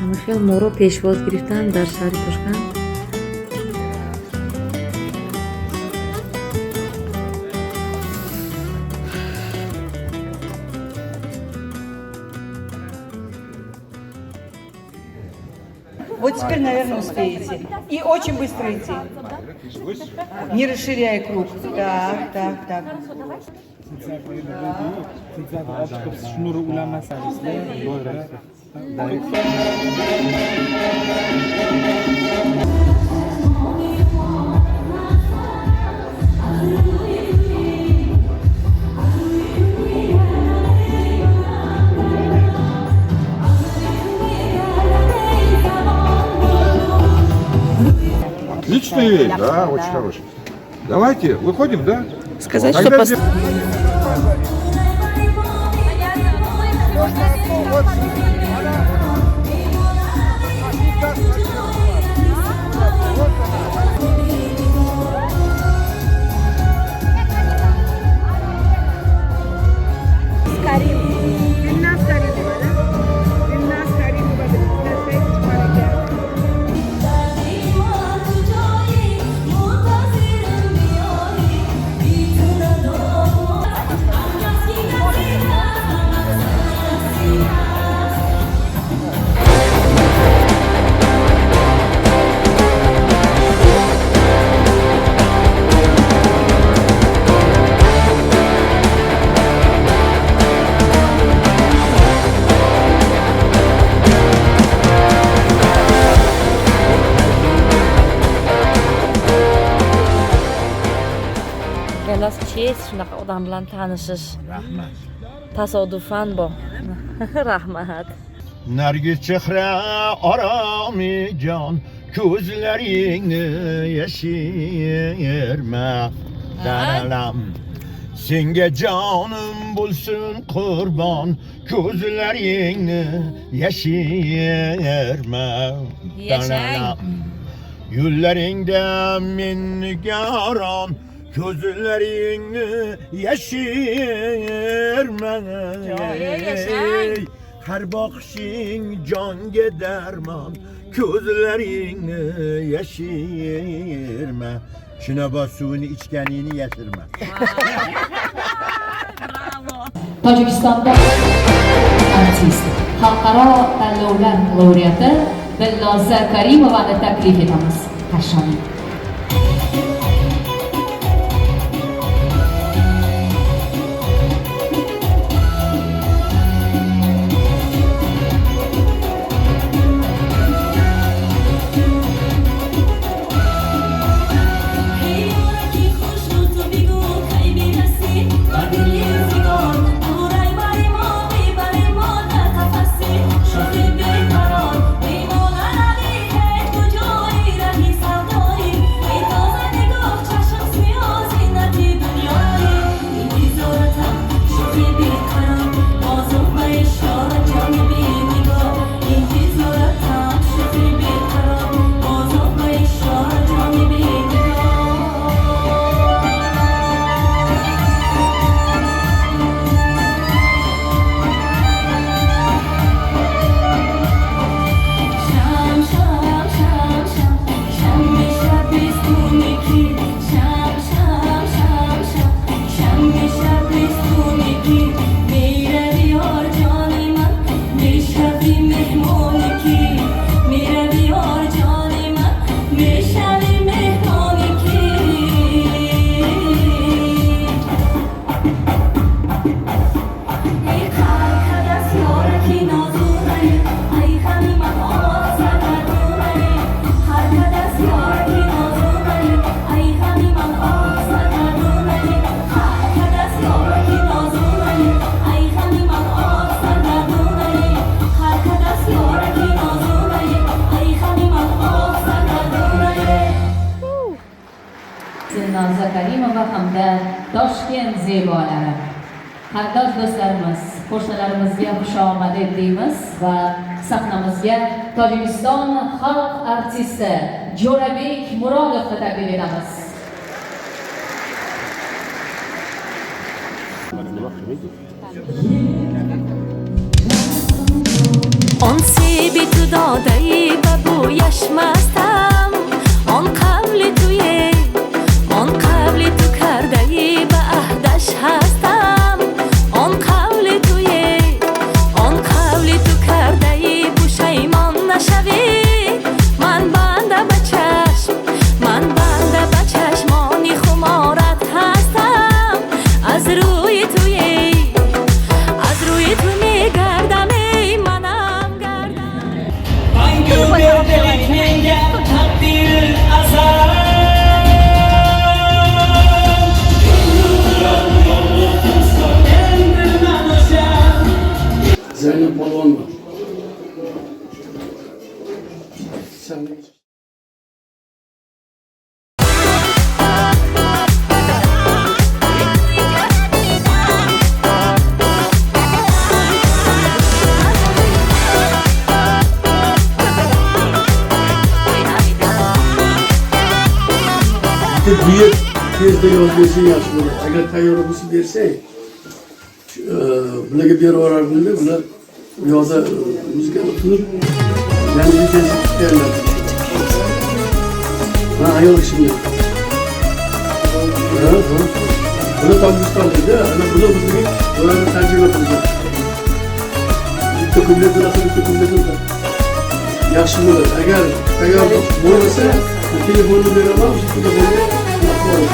همخیل ما رو پیشواز گرفتن در شهر تاشکند. Вот теперь, наверное, успеете. И очень быстро идти. Не расширяя круг. Так, так, так. Отличная вещь, да, очень хорошая. Давайте, выходим, да? Сказать, Тогда что چیست شناخت آدم بلند تنشش تصادفاً با رحمت Nergis çehre arami can gözlerini yeşirme daralam Senge canım bulsun kurban gözlerini yeşirme daralam Yüllerinden min nigaran gözlerini yeşirme Her bakışın can derman gözlerini yeşirme Şuna bas suyunu içkenliğini yeşirme Tojikistonda artist, xalqaro tanlovlar laureati Dilnoza Karimovani taklif etamiz. Qashqadaryo. Dilnoza Karimova hamda Toshkent zebolari. Qardosh do'stlarimiz, qo'shnilarimizga xush omaded deymiz va sahnamizga Tojikiston xalq artisti Jo'rabek Murodovni taklif etamiz. آن سیبی تو داده‌ای به بویش مستم آن قبل توی آن قبل تو کرده‌ای به عهدش هستم آن قبل توی آن قبل تو کرده‌ای پشیمان نشوی من بنده به چشم من بنده به چشمانی خمارت هستم از روی توی از روی تو میگردم ای منم گردم Zeynep Balon var. Sen büyük tezde yol versin yaşlı. Eğer tayyor olması derse, bunları bir orar bile bunlar yolda müzik yapılır. Yani bir tezlik derler. Ha ayol şimdi. Bunu tam müstahlı değil mi? Bunu müziği oranı tercih yapılacak. Bir takımda durası bir takımda durda. Yaxşı olur. Eğer tayyor olmasa telefonu veremem. Telefonu yapmam.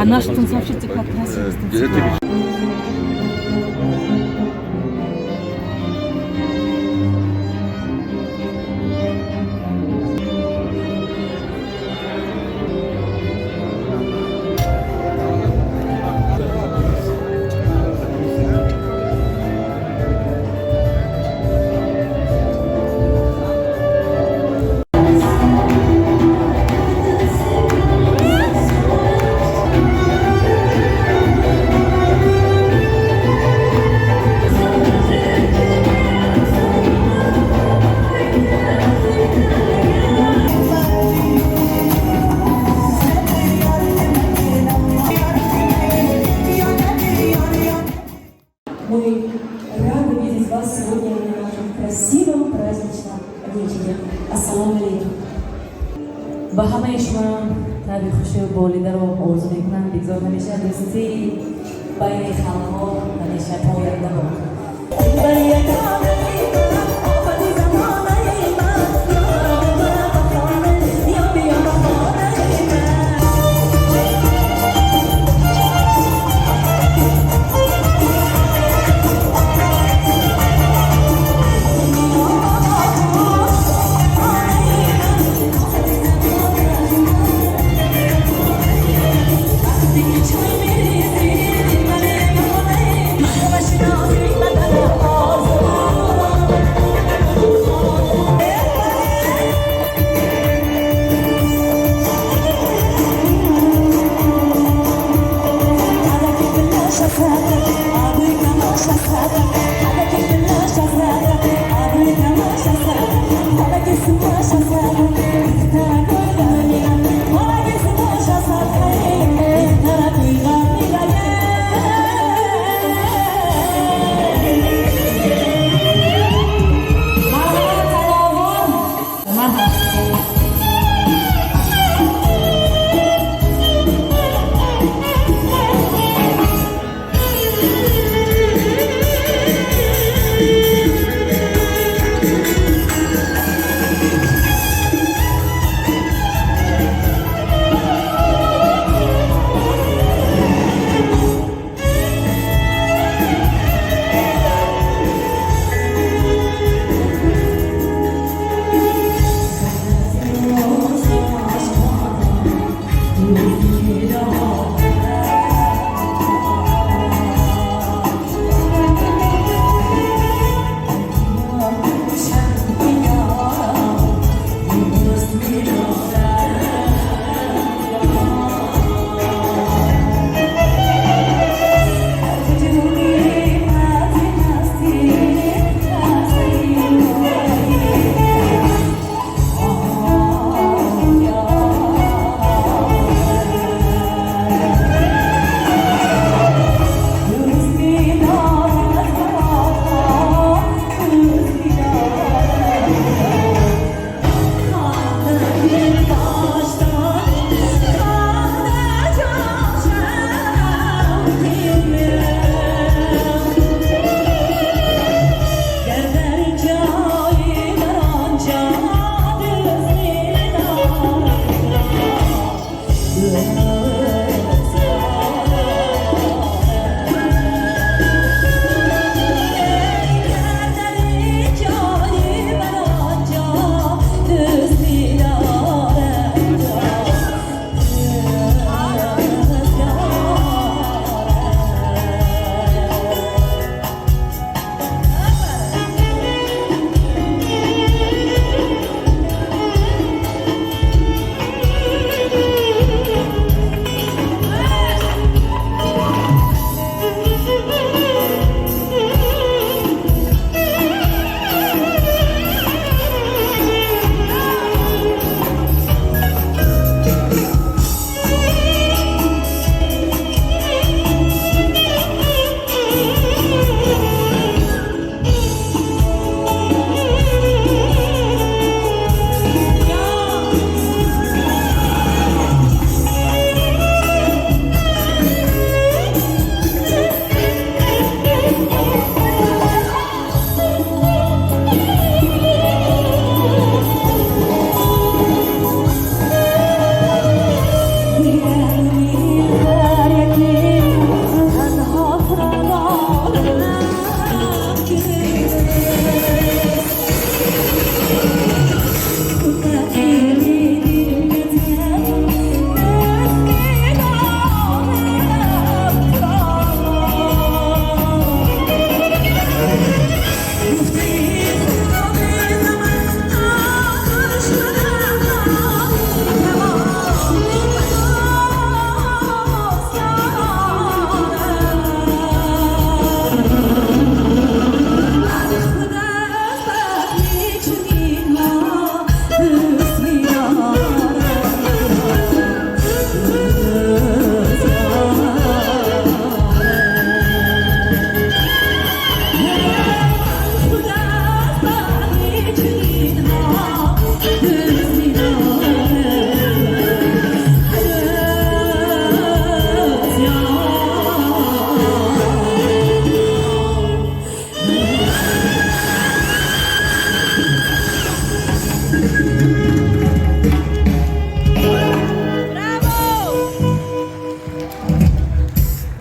А наш танцовщица как красиво. Мы рады видеть вас сегодня на нашем красивом праздничном вечере. Ассаламу алейкум. با همه شما تبریک خوشی و بالیده رو آرزو میکنم. بگذار همیشه دوستی بین خلق‌ها همیشه پاینده باد.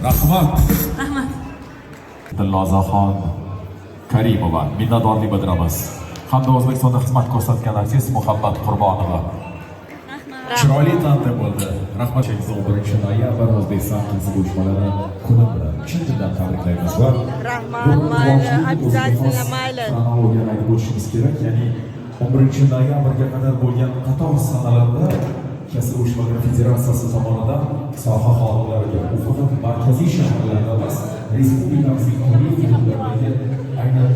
Rahmat. Dilnozа Karimova minnatdorlik bildiramiz. Hamda O'zbekistonda xizmat ko'rsatgan artist Muhabbat Qurbonova. Chiroyli taqdim bo'ldi. Rahmat. 1-noyabr O'zbekiston qiziq uyushmalari kuni bilan chin dildan tabriklaymiz va Rahmat, mayli, обязательно mayli. Kronologiyani aytib o'tishimiz kerak. Ya'ni 11-noyabrga qadar bo'lgan qator sanalarda kasb uyushmalari federatsiyasi tomonidan soha xodimlariga u faqat markaziy shaharlarda emas, respublikamizning turli hududlaridagi aynan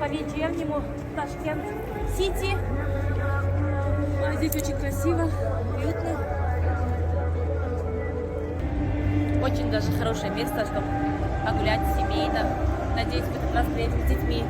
по-вечернему Ташкент-Сити. Здесь очень красиво, уютно. Очень даже хорошее место, чтобы погулять семейно. Надеюсь, в этот раз приедем с детьми.